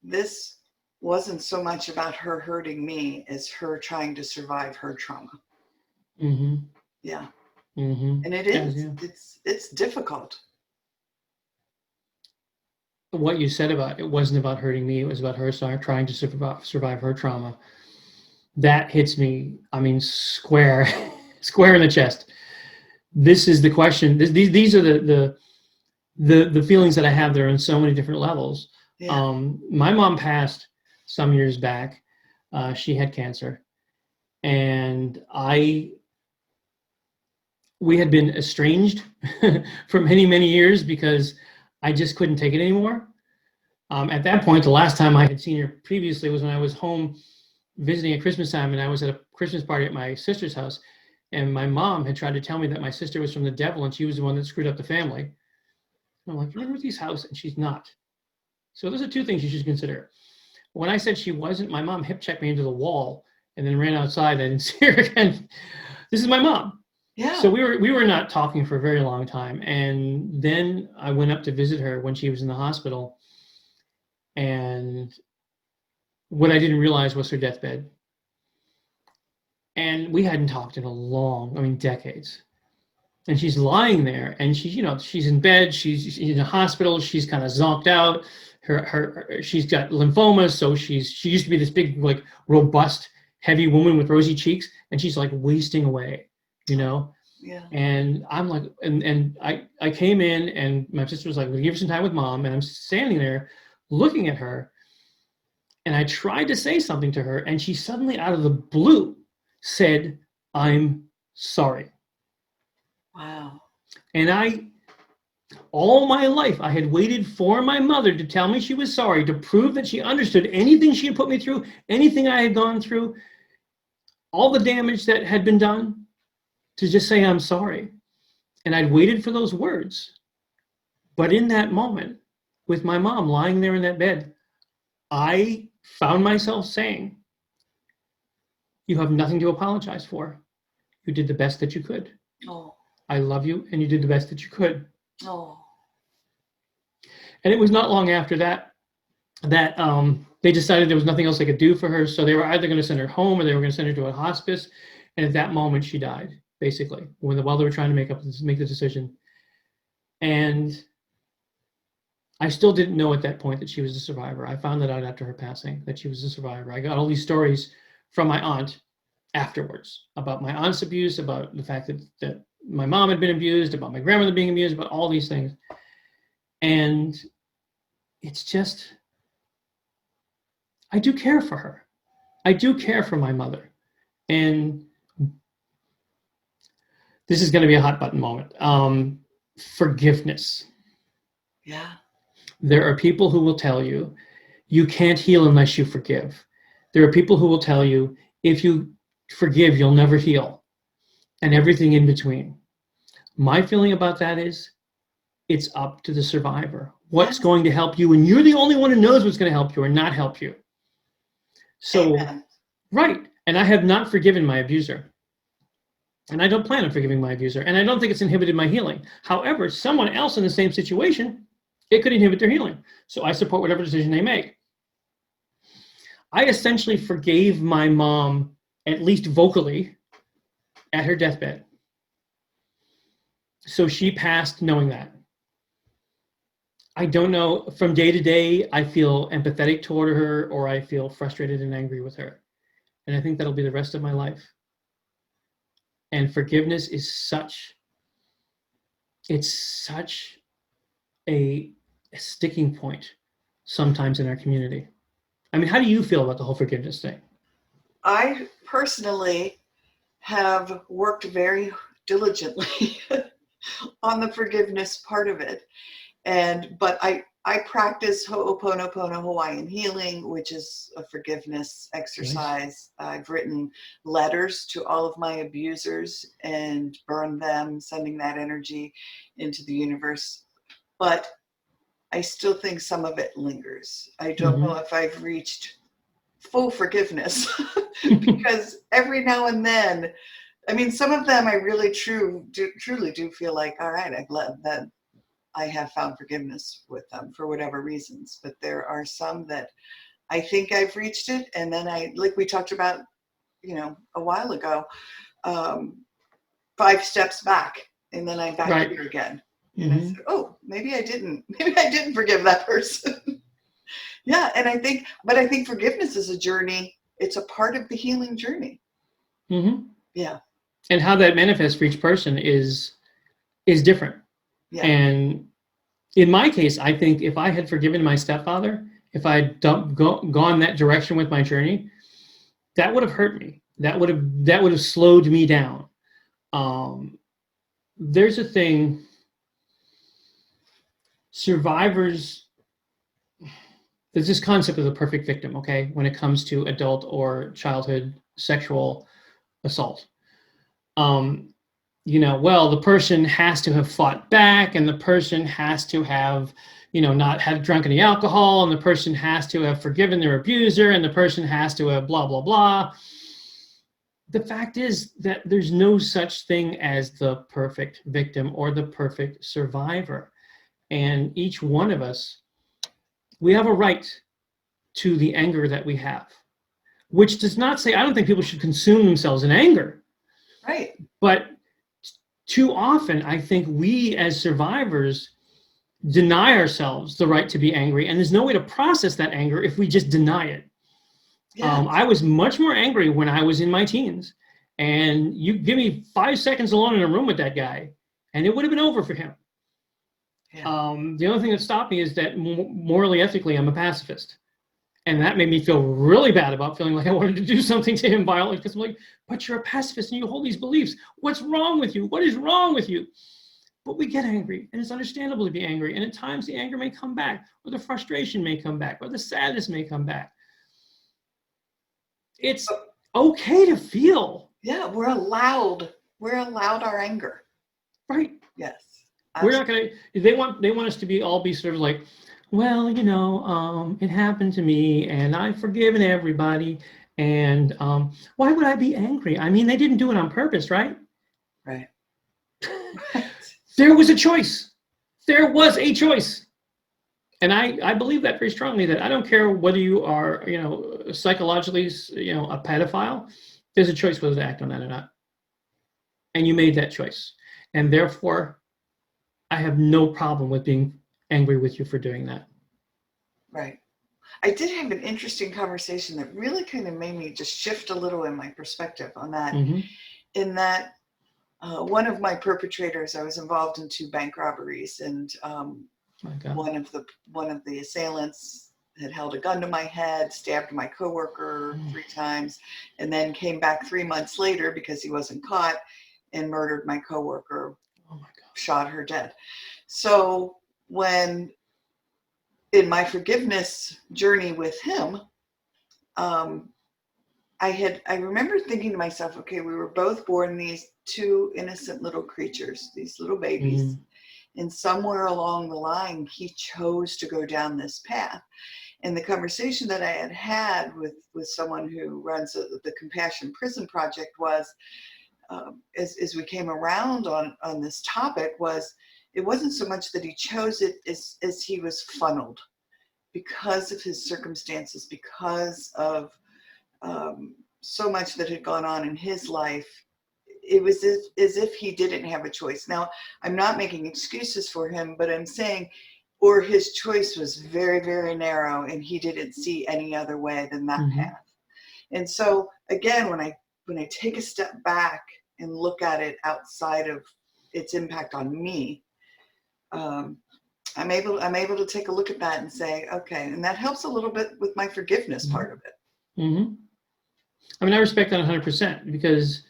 this wasn't so much about her hurting me as her trying to survive her trauma. Yeah. And it is, it's difficult. What you said about it wasn't about hurting me, it was about her trying to survive her trauma. That hits me, I mean, square in the chest. This is the question. These are the feelings that I have. They're on so many different levels. Yeah. My mom passed some years back. She had cancer, and we had been estranged for many, many years because I just couldn't take it anymore. At that point, the last time I had seen her previously was when I was home visiting at Christmas time, and I was at a Christmas party at my sister's house, and my mom had tried to tell me that my sister was from the devil and she was the one that screwed up the family. And I'm like, you're in Ruthie's house, and she's not. So those are two things you should consider. When I said she wasn't, my mom hip checked me into the wall and then ran outside. I didn't see her again. This is my mom. Yeah. So we were not talking for a very long time, and then I went up to visit her when she was in the hospital, and what I didn't realize was her deathbed. And we hadn't talked in decades. And she's lying there, and she's in bed, she's in a hospital, she's kind of zonked out. She's got lymphoma, so she used to be this big, like, robust, heavy woman with rosy cheeks, and she's like wasting away, Yeah. And I'm like, and I came in, and my sister was like, we'll give her some time with Mom, and I'm standing there looking at her, and I tried to say something to her, and she suddenly, out of the blue, said, I'm sorry. Wow. And all my life, I had waited for my mother to tell me she was sorry, to prove that she understood anything she had put me through, anything I had gone through, all the damage that had been done, to just say, I'm sorry. And I'd waited for those words. But in that moment, with my mom lying there in that bed, I found myself saying, you have nothing to apologize for. You did the best that you could. Oh. I love you, and you did the best that you could. Oh. And it was not long after that they decided there was nothing else they could do for her, so they were either going to send her home or they were going to send her to a hospice. And at that moment, she died, basically, while they were trying to make the decision. And I still didn't know at that point that she was a survivor. I found that out after her passing, that she was a survivor. I got all these stories from my aunt afterwards about my aunt's abuse, about the fact that my mom had been abused, about my grandmother being abused, about all these things. And it's just, I do care for her. I do care for my mother. And this is going to be a hot button moment. Forgiveness. Yeah. There are people who will tell you, you can't heal unless you forgive. There are people who will tell you, if you forgive, you'll never heal, and everything in between. My feeling about that is, it's up to the survivor. What's going to help you, and you're the only one who knows what's going to help you or not help you. So, Amen. Right. And I have not forgiven my abuser. And I don't plan on forgiving my abuser. And I don't think it's inhibited my healing. However, someone else in the same situation, it could inhibit their healing. So I support whatever decision they make. I essentially forgave my mom, at least vocally, at her deathbed. So she passed knowing that. I don't know, from day to day, I feel empathetic toward her, or I feel frustrated and angry with her. And I think that'll be the rest of my life. And forgiveness is such a sticking point sometimes in our community. I mean, how do you feel about the whole forgiveness thing? I personally have worked very diligently on the forgiveness part of it. But I practice Ho'oponopono Hawaiian healing, which is a forgiveness exercise. Nice. I've written letters to all of my abusers and burned them, sending that energy into the universe. But I still think some of it lingers. I don't know if I've reached full forgiveness because every now and then, I mean, some of them I really truly do feel like, all right, I've let that. I have found forgiveness with them for whatever reasons, but there are some that I think I've reached it. And then like we talked about, a while ago, 5 steps back, and then I'm back here again. And I said, oh, maybe I didn't forgive that person. Yeah. And I think forgiveness is a journey. It's a part of the healing journey. Yeah. And how that manifests for each person is different. Yeah. And in my case, I think if I had forgiven my stepfather, if I had gone that direction with my journey, that would have hurt me. That would have slowed me down. There's a thing, survivors, there's this concept of the perfect victim, okay, when it comes to adult or childhood sexual assault. The person has to have fought back, and the person has to have, not had drunk any alcohol, and the person has to have forgiven their abuser, and the person has to have blah, blah, blah. The fact is that there's no such thing as the perfect victim or the perfect survivor. And each one of us, we have a right to the anger that we have, which does not say, I don't think people should consume themselves in anger. Right. But too often, I think we as survivors deny ourselves the right to be angry, and there's no way to process that anger if we just deny it. Yeah. I was much more angry when I was in my teens, and you give me 5 seconds alone in a room with that guy, and it would have been over for him. Yeah. The only thing that stopped me is that morally, ethically, I'm a pacifist. And that made me feel really bad about feeling like I wanted to do something to him violently, because I'm like, but you're a pacifist and you hold these beliefs. What's wrong with you? What is wrong with you? But we get angry, and it's understandable to be angry. And at times the anger may come back, or the frustration may come back, or the sadness may come back. It's okay to feel. Yeah, we're allowed our anger. Right. Yes. We're not going to, they want us to be sort of like, well, it happened to me, and I've forgiven everybody, and why would I be angry? I mean, they didn't do it on purpose, right? Right. There was a choice. There was a choice. And I believe that very strongly, that I don't care whether you are, psychologically, a pedophile. There's a choice whether to act on that or not. And you made that choice. And therefore, I have no problem with being angry with you for doing that. Right. I did have an interesting conversation that really kind of made me just shift a little in my perspective on that. In that one of my perpetrators, I was involved in 2 bank robberies, and one of the assailants had held a gun to my head, stabbed my coworker 3 times, and then came back 3 months later because he wasn't caught and murdered my coworker. Oh my God. Shot her dead. So when in my forgiveness journey with him, I remember thinking to myself, okay, we were both born these 2 innocent little creatures, these little babies. And somewhere along the line, he chose to go down this path. And the conversation that I had with someone who runs the Compassion Prison Project was, as we came around on this topic was, it wasn't so much that he chose it as he was funneled because of his circumstances, because of so much that had gone on in his life. It was as if he didn't have a choice. Now, I'm not making excuses for him, but I'm saying, or his choice was very, very narrow and he didn't see any other way than that path. And so again, when I take a step back and look at it outside of its impact on me, I'm able to take a look at that and say, okay, and that helps a little bit with my forgiveness part of it. I mean, I respect that 100% because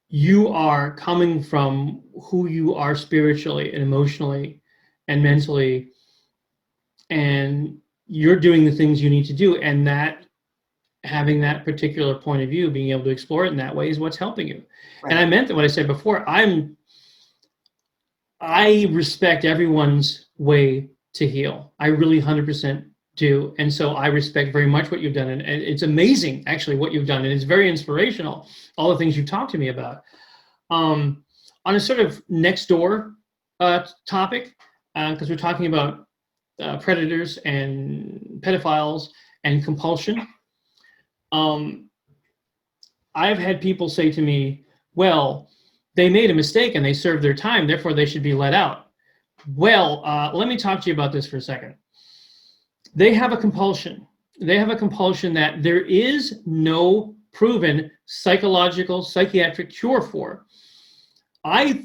you are coming from who you are spiritually and emotionally and mentally, and you're doing the things you need to do, and that having that particular point of view, being able to explore it in that way is what's helping you. Right. And I meant that what I said before, I respect everyone's way to heal. I really 100% do. And so I respect very much what you've done. And it's amazing, actually, what you've done. And it's very inspirational, all the things you've talked to me about. On a sort of next door topic, because we're talking about predators and pedophiles and compulsion. I've had people say to me, well, they made a mistake and they served their time, therefore they should be let out. Well, let me talk to you about this for a second. They have a compulsion. They have a compulsion that there is no proven psychiatric cure for. I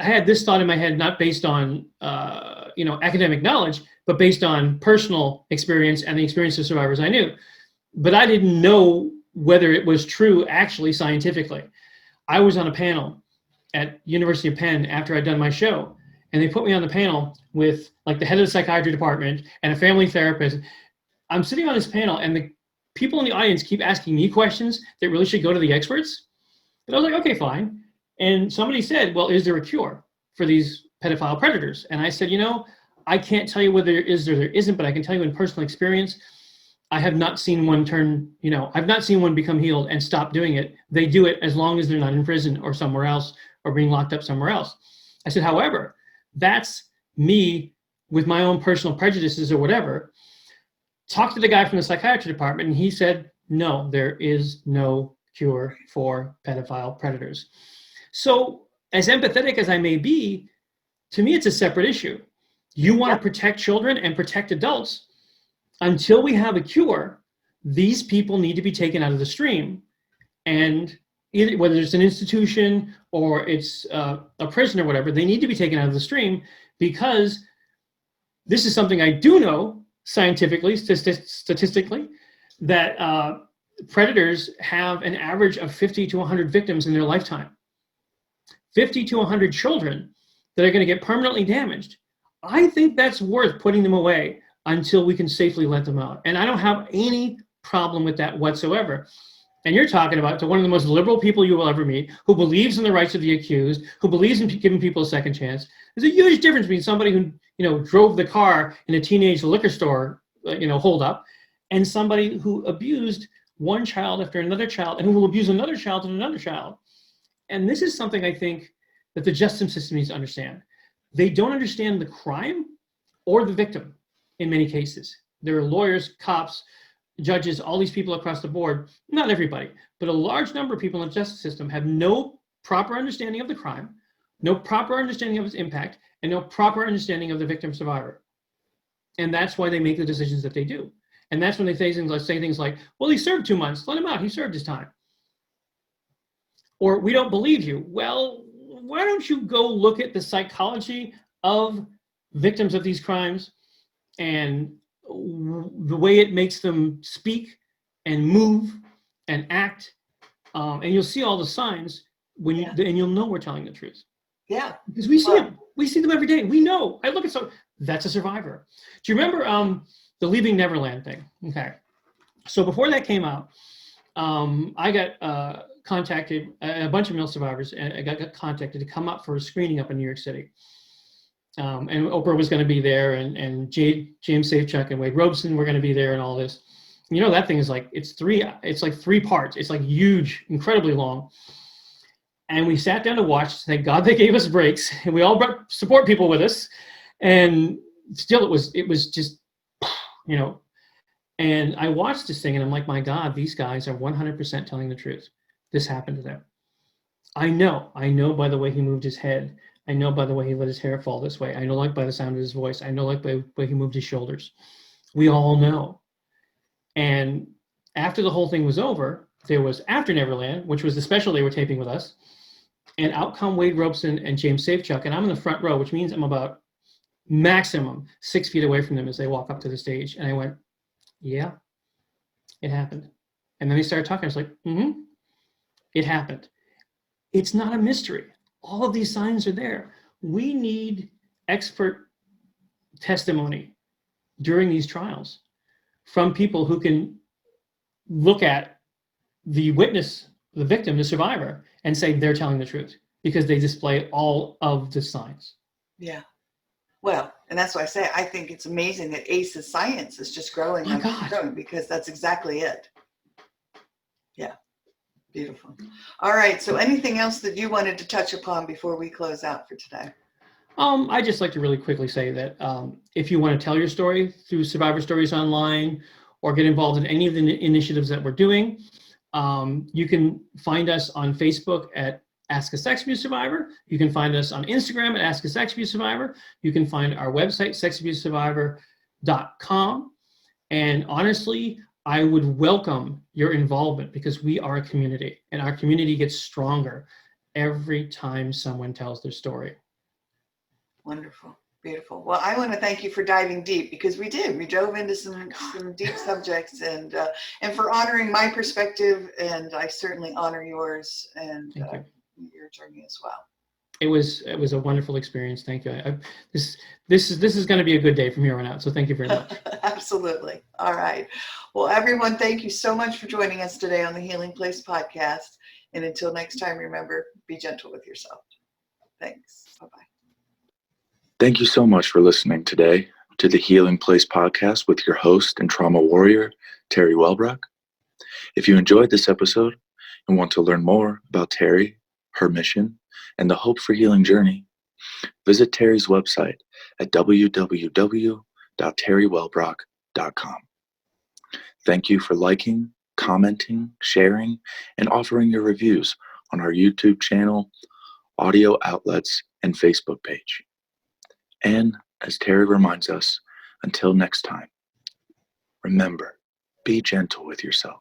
had this thought in my head, not based on academic knowledge, but based on personal experience and the experience of survivors I knew. But I didn't know whether it was true actually scientifically. I was on a panel at University of Penn after I'd done my show, and they put me on the panel with like the head of the psychiatry department and a family therapist. I'm sitting on this panel, and the people in the audience keep asking me questions that really should go to the experts. And I was like, okay, fine. And somebody said, well, is there a cure for these pedophile predators? And I said, I can't tell you whether there is or there isn't, but I can tell you in personal experience, I have not seen one I've not seen one become healed and stop doing it. They do it as long as they're not in prison or somewhere else or being locked up somewhere else. I said, however, that's me with my own personal prejudices or whatever. Talk to the guy from the psychiatry department, and he said, no, there is no cure for pedophile predators. So as empathetic as I may be, to me, it's a separate issue. You want to protect children and protect adults. Until we have a cure, these people need to be taken out of the stream. And whether it's an institution or it's a prison or whatever, they need to be taken out of the stream, because this is something I do know scientifically, statistically, that predators have an average of 50 to 100 victims in their lifetime. 50 to 100 children that are going to get permanently damaged. I think that's worth putting them away until we can safely let them out. And I don't have any problem with that whatsoever. And you're talking about to one of the most liberal people you will ever meet, who believes in the rights of the accused, who believes in giving people a second chance. There's a huge difference between somebody who, drove the car in a teenage liquor store, hold up, and somebody who abused one child after another child and who will abuse another child and another child. And this is something I think that the justice system needs to understand. They don't understand the crime or the victim in many cases. There are lawyers, cops, judges, all these people across the board, not everybody, but a large number of people in the justice system have no proper understanding of the crime, no proper understanding of its impact, and no proper understanding of the victim survivor. And that's why they make the decisions that they do. And that's when they say things like, well, he served 2 months, let him out, he served his time. Or we don't believe you. Well, why don't you go look at the psychology of victims of these crimes and the way it makes them speak and move and act, and you'll see all the signs and you'll know we're telling the truth. Yeah, because we see them. We see them every day. We know. I look at that's a survivor. Do you remember the Leaving Neverland thing? Okay, so before that came out, I got contacted. A bunch of male survivors, and I got contacted to come up for a screening up in New York City. And Oprah was going to be there, and James Safechuck and Wade Robeson were going to be there, and all this. That thing is like it's like 3 parts. It's like huge, incredibly long. And we sat down to watch. Thank God they gave us breaks, and we all brought support people with us. And still, it was just, you know. And I watched this thing, and I'm like, my God, these guys are 100% telling the truth. This happened to them. I know by the way he moved his head. I know by the way he let his hair fall this way. I know like by the sound of his voice. I know like by the way he moved his shoulders. We all know. And after the whole thing was over, there was After Neverland, which was the special they were taping with us. And out come Wade Robeson and James Safechuck. And I'm in the front row, which means I'm about maximum 6 feet away from them as they walk up to the stage. And I went, yeah, it happened. And then they started talking. I was like, it happened. It's not a mystery. All of these signs are there. We need expert testimony during these trials from people who can look at the witness, the victim, the survivor, and say they're telling the truth because they display all of the signs. Yeah. Well, and that's why I say I think it's amazing that ACE's science is just growing and growing, because that's exactly it. Yeah. Beautiful. All right. So anything else that you wanted to touch upon before we close out for today? I'd just like to really quickly say that if you want to tell your story through Survivor Stories Online or get involved in any of the initiatives that we're doing, you can find us on Facebook at Ask a Sex Abuse Survivor. You can find us on Instagram at Ask a Sex Abuse Survivor. You can find our website, sexabusesurvivor.com. And honestly, I would welcome your involvement because we are a community and our community gets stronger every time someone tells their story. Wonderful. Beautiful. Well, I want to thank you for diving deep, because we did. We dove into some deep subjects, and for honoring my perspective, and I certainly honor yours and your journey as well. It was a wonderful experience. Thank you. This is going to be a good day from here on out. So thank you very much. Absolutely. All right. Well, everyone, thank you so much for joining us today on the Healing Place podcast. And until next time, remember, be gentle with yourself. Thanks. Bye-bye. Thank you so much for listening today to the Healing Place podcast with your host and trauma warrior, Teri Wellbrock. If you enjoyed this episode and want to learn more about Teri, her mission, and the Hope for Healing journey, visit Teri's website at www.teriwellbrock.com. Thank you for liking, commenting, sharing, and offering your reviews on our YouTube channel, audio outlets, and Facebook page. And as Teri reminds us, until next time, remember, be gentle with yourself.